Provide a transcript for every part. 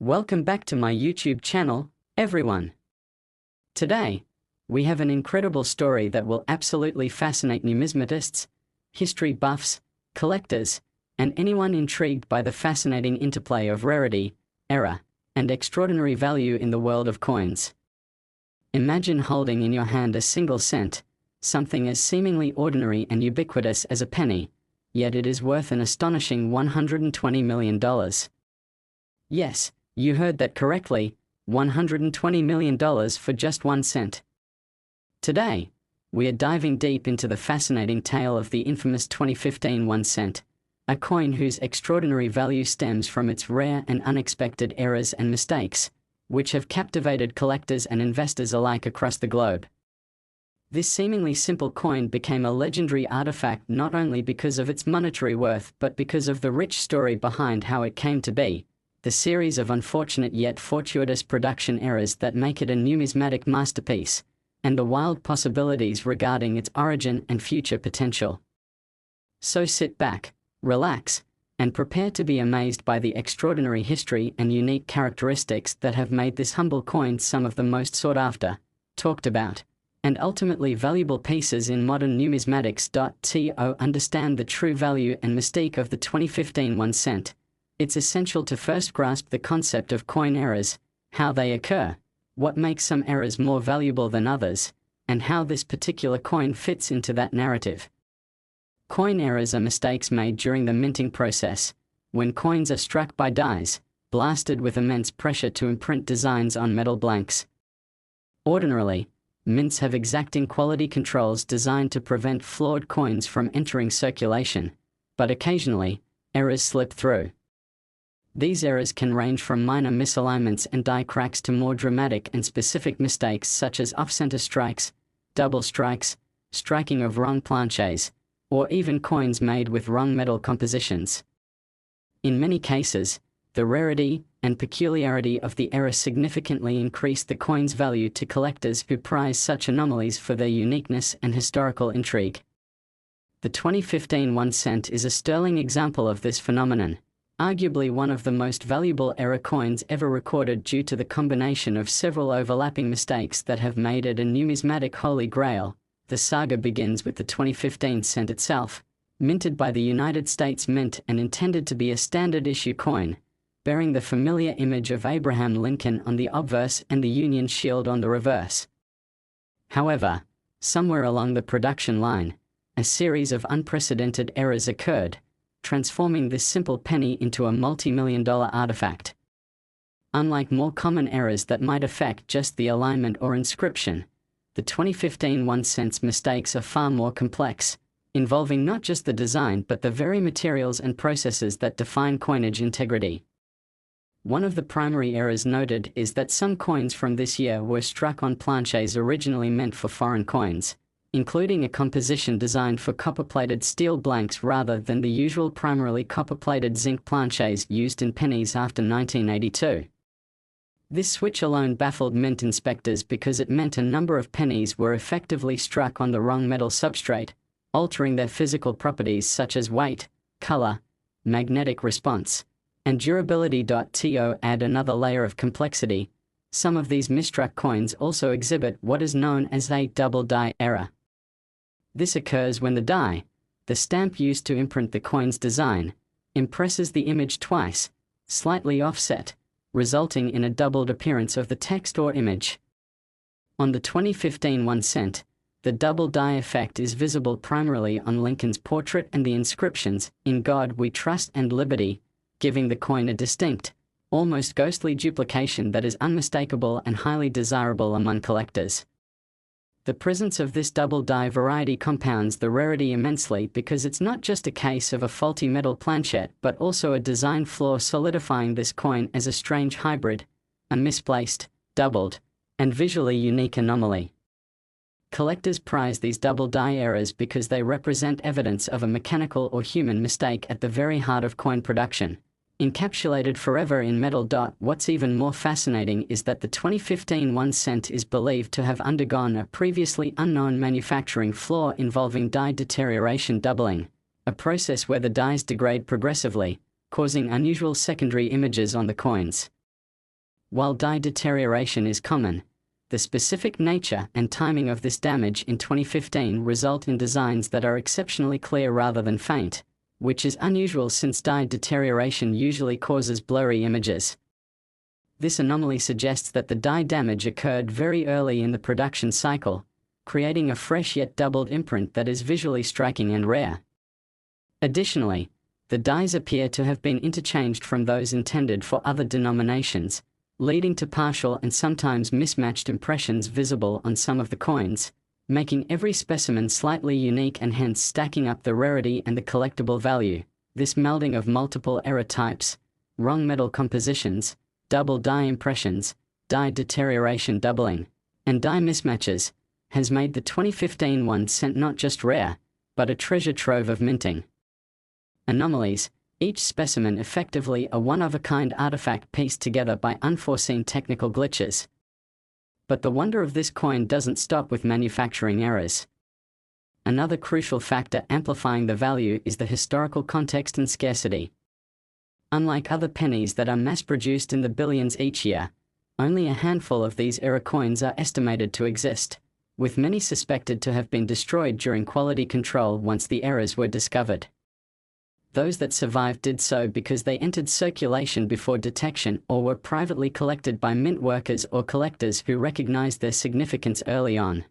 Welcome back to my YouTube channel, everyone. Today, we have an incredible story that will absolutely fascinate numismatists, history buffs, collectors, and anyone intrigued by the fascinating interplay of rarity, error, and extraordinary value in the world of coins. Imagine holding in your hand a single cent, something as seemingly ordinary and ubiquitous as a penny, yet it is worth an astonishing $120 million. Yes, you heard that correctly, $120 million for just 1 cent. Today, we are diving deep into the fascinating tale of the infamous 2015 1 cent, a coin whose extraordinary value stems from its rare and unexpected errors and mistakes, which have captivated collectors and investors alike across the globe. This seemingly simple coin became a legendary artifact not only because of its monetary worth but because of the rich story behind how it came to be, the series of unfortunate yet fortuitous production errors that make it a numismatic masterpiece, and the wild possibilities regarding its origin and future potential. So sit back, relax, and prepare to be amazed by the extraordinary history and unique characteristics that have made this humble coin some of the most sought after, talked about, and ultimately valuable pieces in modern numismatics. To understand the true value and mystique of the 2015 1 cent, it's essential to first grasp the concept of coin errors, how they occur, what makes some errors more valuable than others, and how this particular coin fits into that narrative. Coin errors are mistakes made during the minting process, when coins are struck by dies, blasted with immense pressure to imprint designs on metal blanks. Ordinarily, mints have exacting quality controls designed to prevent flawed coins from entering circulation, but occasionally, errors slip through. These errors can range from minor misalignments and die cracks to more dramatic and specific mistakes such as off-center strikes, double strikes, striking of wrong planches, or even coins made with wrong metal compositions. In many cases, the rarity and peculiarity of the error significantly increase the coin's value to collectors who prize such anomalies for their uniqueness and historical intrigue. The 2015 1 cent is a sterling example of this phenomenon, arguably one of the most valuable error coins ever recorded due to the combination of several overlapping mistakes that have made it a numismatic holy grail. The saga begins with the 2015 cent itself, minted by the United States Mint and intended to be a standard issue coin, bearing the familiar image of Abraham Lincoln on the obverse and the Union shield on the reverse. However, somewhere along the production line, a series of unprecedented errors occurred, transforming this simple penny into a multi-million-dollar artifact. Unlike more common errors that might affect just the alignment or inscription, the 2015 1 cent's mistakes are far more complex, involving not just the design but the very materials and processes that define coinage integrity. One of the primary errors noted is that some coins from this year were struck on planches originally meant for foreign coins, including a composition designed for copper-plated steel blanks rather than the usual primarily copper-plated zinc planches used in pennies after 1982. This switch alone baffled mint inspectors because it meant a number of pennies were effectively struck on the wrong metal substrate, altering their physical properties such as weight, color, magnetic response, and durability. To add another layer of complexity, some of these misstruck coins also exhibit what is known as a double die error. This occurs when the die, the stamp used to imprint the coin's design, impresses the image twice, slightly offset, resulting in a doubled appearance of the text or image. On the 2015 1 cent, the double die effect is visible primarily on Lincoln's portrait and the inscriptions, "In God We Trust and Liberty," giving the coin a distinct, almost ghostly duplication that is unmistakable and highly desirable among collectors. The presence of this double die variety compounds the rarity immensely because it's not just a case of a faulty metal planchet but also a design flaw, solidifying this coin as a strange hybrid, a misplaced, doubled, and visually unique anomaly. Collectors prize these double die errors because they represent evidence of a mechanical or human mistake at the very heart of coin production, encapsulated forever in metal. What's even more fascinating is that the 2015 1 cent is believed to have undergone a previously unknown manufacturing flaw involving die deterioration doubling, a process where the dies degrade progressively, causing unusual secondary images on the coins. While die deterioration is common, the specific nature and timing of this damage in 2015 result in designs that are exceptionally clear rather than faint, which is unusual since die deterioration usually causes blurry images. This anomaly suggests that the die damage occurred very early in the production cycle, creating a fresh yet doubled imprint that is visually striking and rare. Additionally, the dies appear to have been interchanged from those intended for other denominations, leading to partial and sometimes mismatched impressions visible on some of the coins, making every specimen slightly unique and hence stacking up the rarity and the collectible value. This melding of multiple error types, wrong metal compositions, double die impressions, die deterioration doubling, and die mismatches, has made the 2015 1 cent not just rare, but a treasure trove of minting anomalies, each specimen effectively a one-of-a-kind artifact pieced together by unforeseen technical glitches. But the wonder of this coin doesn't stop with manufacturing errors. Another crucial factor amplifying the value is the historical context and scarcity. Unlike other pennies that are mass-produced in the billions each year, only a handful of these era coins are estimated to exist, with many suspected to have been destroyed during quality control once the errors were discovered. Those that survived did so because they entered circulation before detection or were privately collected by mint workers or collectors who recognized their significance early on.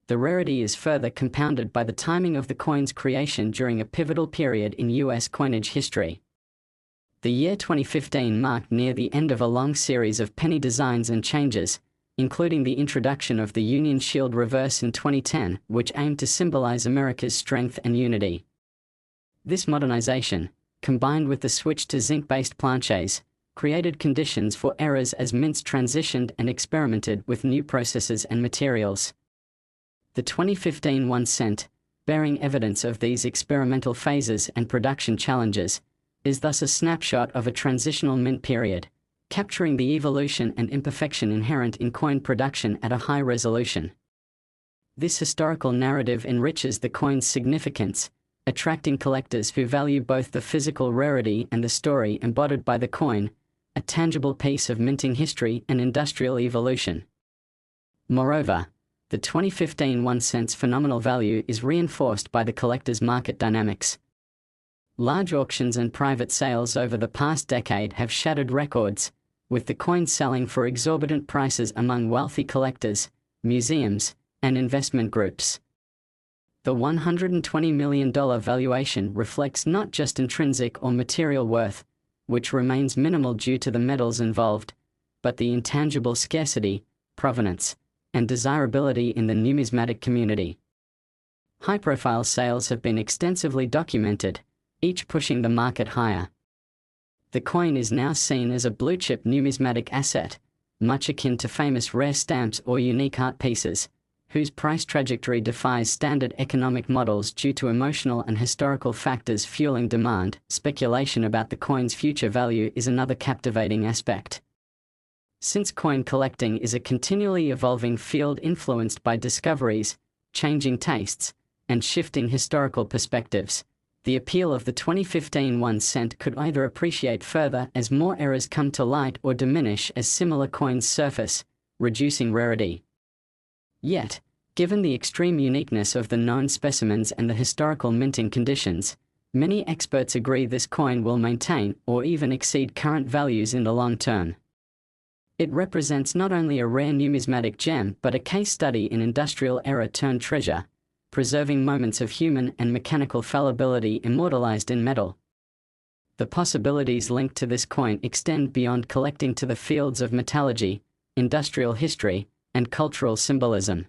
The rarity is further compounded by the timing of the coin's creation during a pivotal period in U.S. coinage history. The year 2015 marked near the end of a long series of penny designs and changes, including the introduction of the Union Shield reverse in 2010, which aimed to symbolize America's strength and unity. This modernization, combined with the switch to zinc-based planches, created conditions for errors as mints transitioned and experimented with new processes and materials. The 2015 1 cent, bearing evidence of these experimental phases and production challenges, is thus a snapshot of a transitional mint period, capturing the evolution and imperfection inherent in coin production at a high resolution. This historical narrative enriches the coin's significance, attracting collectors who value both the physical rarity and the story embodied by the coin, a tangible piece of minting history and industrial evolution. Moreover, the 2015 1 cent's phenomenal value is reinforced by the collector's market dynamics. Large auctions and private sales over the past decade have shattered records, with the coin selling for exorbitant prices among wealthy collectors, museums, and investment groups. The $120 million valuation reflects not just intrinsic or material worth, which remains minimal due to the metals involved, but the intangible scarcity, provenance, and desirability in the numismatic community. High-profile sales have been extensively documented, each pushing the market higher. The coin is now seen as a blue-chip numismatic asset, much akin to famous rare stamps or unique art pieces, whose price trajectory defies standard economic models due to emotional and historical factors fueling demand. Speculation about the coin's future value is another captivating aspect. Since coin collecting is a continually evolving field influenced by discoveries, changing tastes, and shifting historical perspectives, the appeal of the 2015 1 cent could either appreciate further as more errors come to light or diminish as similar coins surface, reducing rarity. Yet, given the extreme uniqueness of the known specimens and the historical minting conditions, many experts agree this coin will maintain or even exceed current values in the long term. It represents not only a rare numismatic gem but a case study in industrial error-turned treasure, preserving moments of human and mechanical fallibility immortalized in metal. The possibilities linked to this coin extend beyond collecting to the fields of metallurgy, industrial history, and cultural symbolism.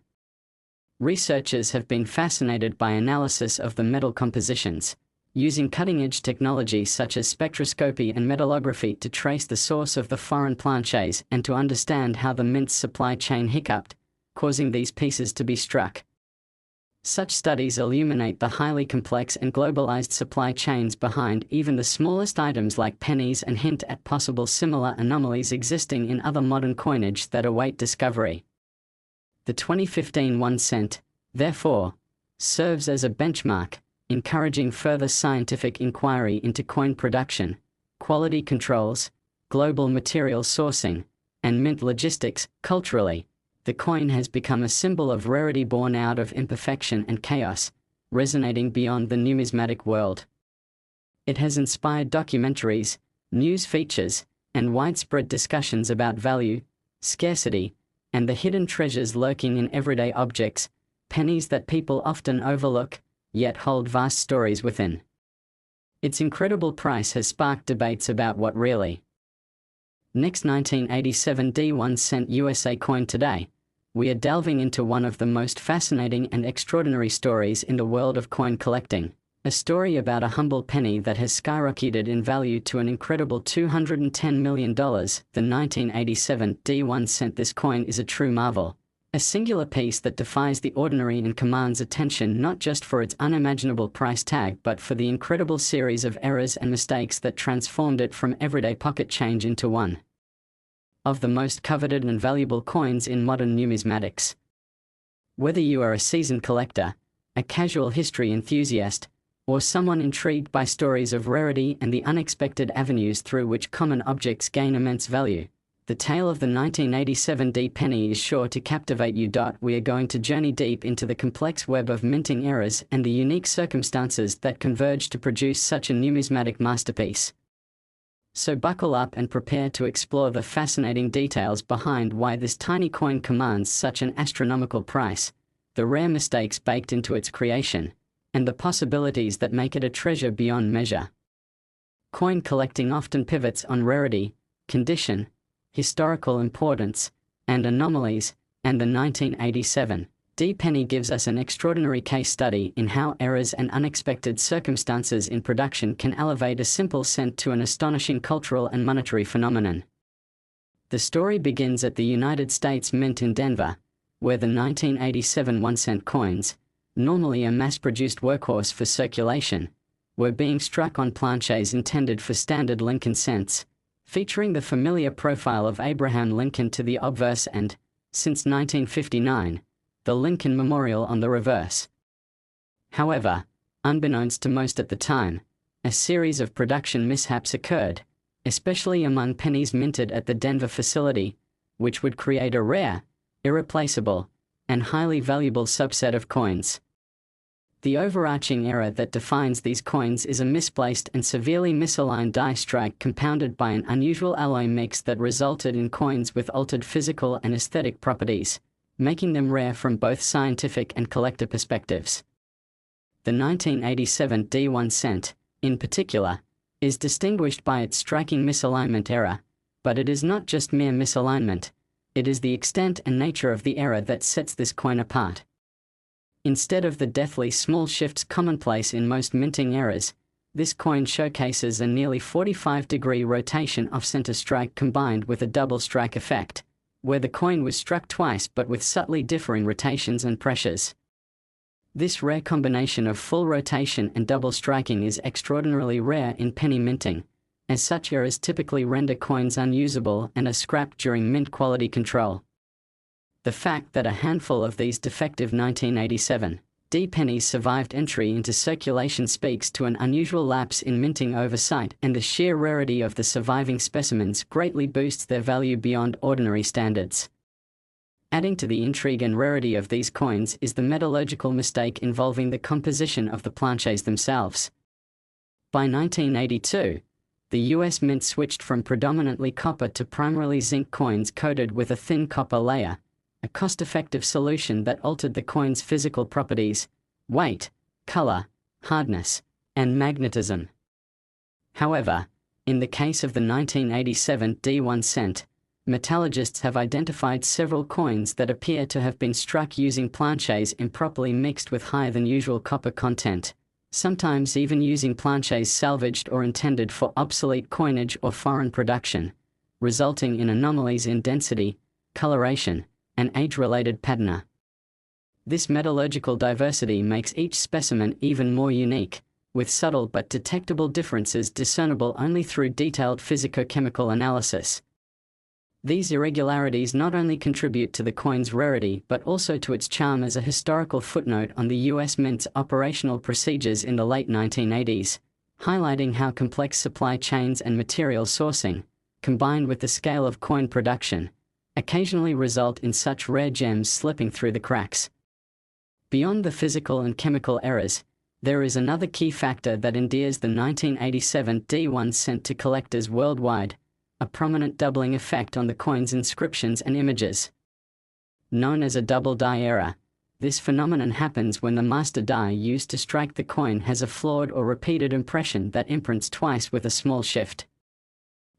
Researchers have been fascinated by analysis of the metal compositions, using cutting-edge technology such as spectroscopy and metallography to trace the source of the foreign planches and to understand how the mint's supply chain hiccuped, causing these pieces to be struck. Such studies illuminate the highly complex and globalized supply chains behind even the smallest items like pennies and hint at possible similar anomalies existing in other modern coinage that await discovery. The 2015 1 cent, therefore, serves as a benchmark, encouraging further scientific inquiry into coin production, quality controls, global material sourcing, and mint logistics. Culturally, the coin has become a symbol of rarity born out of imperfection and chaos, resonating beyond the numismatic world. It has inspired documentaries, news features, and widespread discussions about value, scarcity, and the hidden treasures lurking in everyday objects, pennies that people often overlook, yet hold vast stories within. Its incredible price has sparked debates about what really. Next, 1987 D1 cent USA coin. Today, we are delving into one of the most fascinating and extraordinary stories in the world of coin collecting. A story about a humble penny that has skyrocketed in value to an incredible $210 million. The 1987 D1 cent. This coin is a true marvel. A singular piece that defies the ordinary and commands attention not just for its unimaginable price tag but for the incredible series of errors and mistakes that transformed it from everyday pocket change into one of the most coveted and valuable coins in modern numismatics. Whether you are a seasoned collector, a casual history enthusiast, or someone intrigued by stories of rarity and the unexpected avenues through which common objects gain immense value, the tale of the 1987 D penny is sure to captivate you. We are going to journey deep into the complex web of minting errors and the unique circumstances that converge to produce such a numismatic masterpiece. So buckle up and prepare to explore the fascinating details behind why this tiny coin commands such an astronomical price, the rare mistakes baked into its creation, and the possibilities that make it a treasure beyond measure. Coin collecting often pivots on rarity, condition, historical importance, and anomalies, and the 1987 D penny gives us an extraordinary case study in how errors and unexpected circumstances in production can elevate a simple cent to an astonishing cultural and monetary phenomenon. The story begins at the United States Mint in Denver, where the 1987 1-cent coins, normally a mass-produced workhorse for circulation, were being struck on planches intended for standard Lincoln cents, featuring the familiar profile of Abraham Lincoln to the obverse and, since 1959, the Lincoln Memorial on the reverse. However, unbeknownst to most at the time, a series of production mishaps occurred, especially among pennies minted at the Denver facility, which would create a rare, irreplaceable, and highly valuable subset of coins. The overarching error that defines these coins is a misplaced and severely misaligned die strike compounded by an unusual alloy mix that resulted in coins with altered physical and aesthetic properties, making them rare from both scientific and collector perspectives. The 1987 D1 cent, in particular, is distinguished by its striking misalignment error, but it is not just mere misalignment, it is the extent and nature of the error that sets this coin apart. Instead of the deathly small shifts commonplace in most minting errors, this coin showcases a nearly 45-degree rotation off-center strike combined with a double strike effect, where the coin was struck twice but with subtly differing rotations and pressures. This rare combination of full rotation and double striking is extraordinarily rare in penny minting, as such errors typically render coins unusable and are scrapped during mint quality control. The fact that a handful of these defective 1987 D pennies survived entry into circulation speaks to an unusual lapse in minting oversight, and the sheer rarity of the surviving specimens greatly boosts their value beyond ordinary standards. Adding to the intrigue and rarity of these coins is the metallurgical mistake involving the composition of the planches themselves. By 1982, the US Mint switched from predominantly copper to primarily zinc coins coated with a thin copper layer, a cost-effective solution that altered the coin's physical properties, weight, color, hardness, and magnetism. However, in the case of the 1987 D1 cent, metallurgists have identified several coins that appear to have been struck using planches improperly mixed with higher than usual copper content, sometimes even using planches salvaged or intended for obsolete coinage or foreign production, resulting in anomalies in density, coloration, and age-related patina. This metallurgical diversity makes each specimen even more unique, with subtle but detectable differences discernible only through detailed physicochemical analysis. These irregularities not only contribute to the coin's rarity but also to its charm as a historical footnote on the US Mint's operational procedures in the late 1980s, highlighting how complex supply chains and material sourcing, combined with the scale of coin production, occasionally result in such rare gems slipping through the cracks. Beyond the physical and chemical errors, there is another key factor that endears the 1987 D1 sent to collectors worldwide: a prominent doubling effect on the coin's inscriptions and images. Known as a double die error, this phenomenon happens when the master die used to strike the coin has a flawed or repeated impression that imprints twice with a small shift.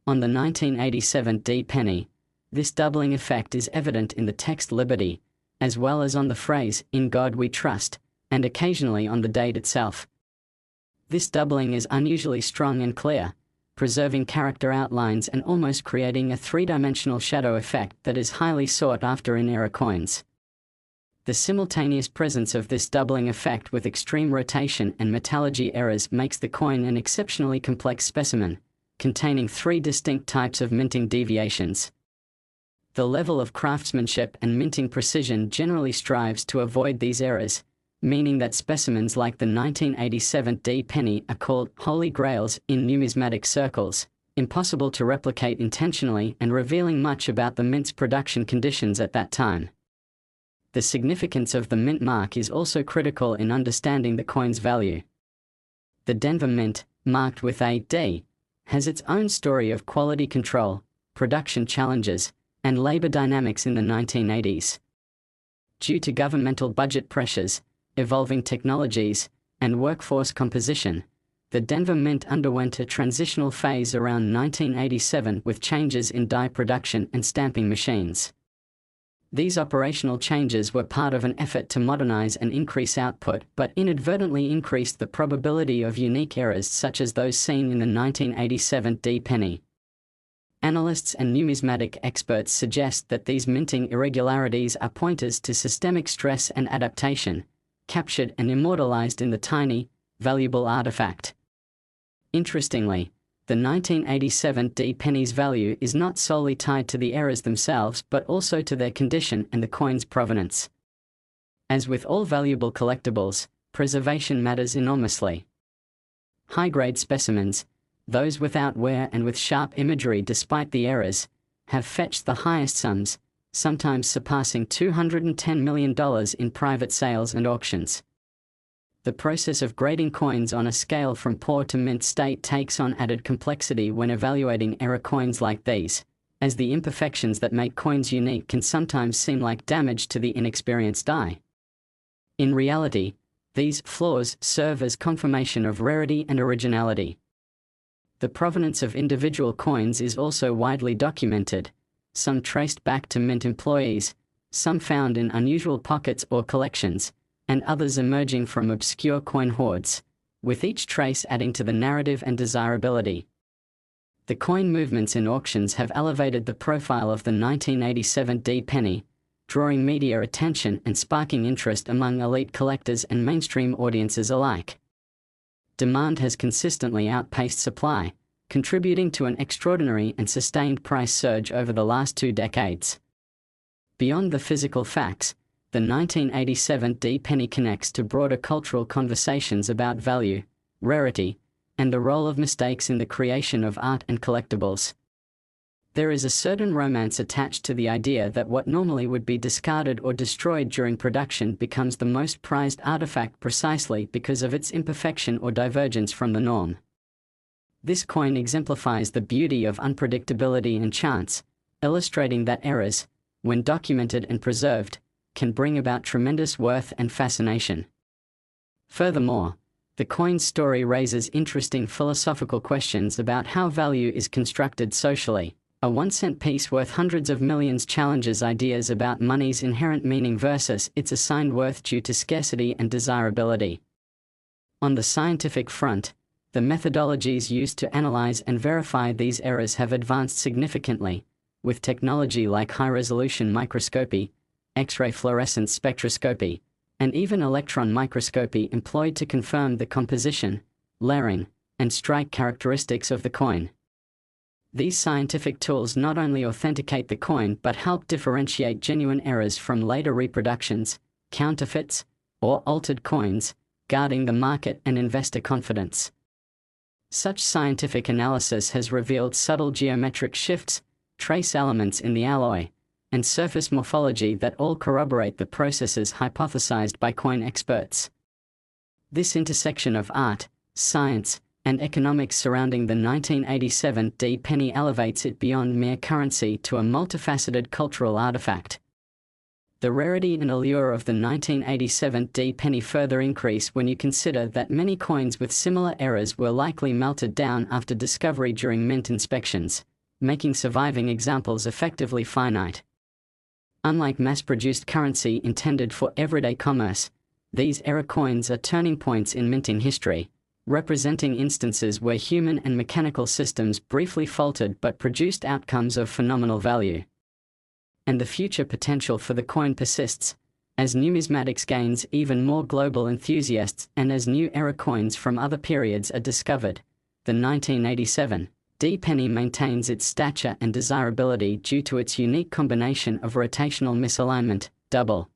On the 1987 D penny, this doubling effect is evident in the text Liberty, as well as on the phrase, "In God We Trust," and occasionally on the date itself. This doubling is unusually strong and clear, preserving character outlines and almost creating a three-dimensional shadow effect that is highly sought after in error coins. The simultaneous presence of this doubling effect with extreme rotation and metallurgy errors makes the coin an exceptionally complex specimen, containing three distinct types of minting deviations. The level of craftsmanship and minting precision generally strives to avoid these errors, meaning that specimens like the 1987 D penny are called holy grails in numismatic circles, impossible to replicate intentionally and revealing much about the mint's production conditions at that time. The significance of the mint mark is also critical in understanding the coin's value. The Denver Mint, marked with a D, has its own story of quality control, production challenges, and labor dynamics in the 1980s. Due to governmental budget pressures, evolving technologies, and workforce composition, the Denver Mint underwent a transitional phase around 1987 with changes in die production and stamping machines. These operational changes were part of an effort to modernize and increase output, but inadvertently increased the probability of unique errors such as those seen in the 1987 D penny. Analysts and numismatic experts suggest that these minting irregularities are pointers to systemic stress and adaptation, captured and immortalized in the tiny, valuable artifact. Interestingly, the 1987 D penny's value is not solely tied to the errors themselves but also to their condition and the coin's provenance. As with all valuable collectibles, preservation matters enormously. High-grade specimens, those without wear and with sharp imagery despite the errors, have fetched the highest sums, sometimes surpassing $210 million in private sales and auctions. The process of grading coins on a scale from poor to mint state takes on added complexity when evaluating error coins like these, as the imperfections that make coins unique can sometimes seem like damage to the inexperienced eye. In reality, these flaws serve as confirmation of rarity and originality. The provenance of individual coins is also widely documented, some traced back to mint employees, some found in unusual pockets or collections, and others emerging from obscure coin hoards, with each trace adding to the narrative and desirability. The coin movements in auctions have elevated the profile of the 1987 D penny, drawing media attention and sparking interest among elite collectors and mainstream audiences alike. Demand has consistently outpaced supply, contributing to an extraordinary and sustained price surge over the last 2 decades. Beyond the physical facts, the 1987 D penny connects to broader cultural conversations about value, rarity, and the role of mistakes in the creation of art and collectibles. There is a certain romance attached to the idea that what normally would be discarded or destroyed during production becomes the most prized artifact precisely because of its imperfection or divergence from the norm. This coin exemplifies the beauty of unpredictability and chance, illustrating that errors, when documented and preserved, can bring about tremendous worth and fascination. Furthermore, the coin's story raises interesting philosophical questions about how value is constructed socially. A 1-cent piece worth hundreds of millions challenges ideas about money's inherent meaning versus its assigned worth due to scarcity and desirability. On the scientific front, the methodologies used to analyze and verify these errors have advanced significantly, with technology like high-resolution microscopy, X-ray fluorescence spectroscopy, and even electron microscopy employed to confirm the composition, layering, and strike characteristics of the coin. These scientific tools not only authenticate the coin but help differentiate genuine errors from later reproductions, counterfeits, or altered coins, guarding the market and investor confidence. Such scientific analysis has revealed subtle geometric shifts, trace elements in the alloy, and surface morphology that all corroborate the processes hypothesized by coin experts. This intersection of art, science, and economics surrounding the 1987 D penny elevates it beyond mere currency to a multifaceted cultural artifact. The rarity and allure of the 1987 D penny further increase when you consider that many coins with similar errors were likely melted down after discovery during mint inspections, making surviving examples effectively finite. Unlike mass-produced currency intended for everyday commerce, these error coins are turning points in minting history, representing instances where human and mechanical systems briefly faltered but produced outcomes of phenomenal value. And the future potential for the coin persists, as numismatics gains even more global enthusiasts and as new error coins from other periods are discovered. The 1987 D penny maintains its stature and desirability due to its unique combination of rotational misalignment, double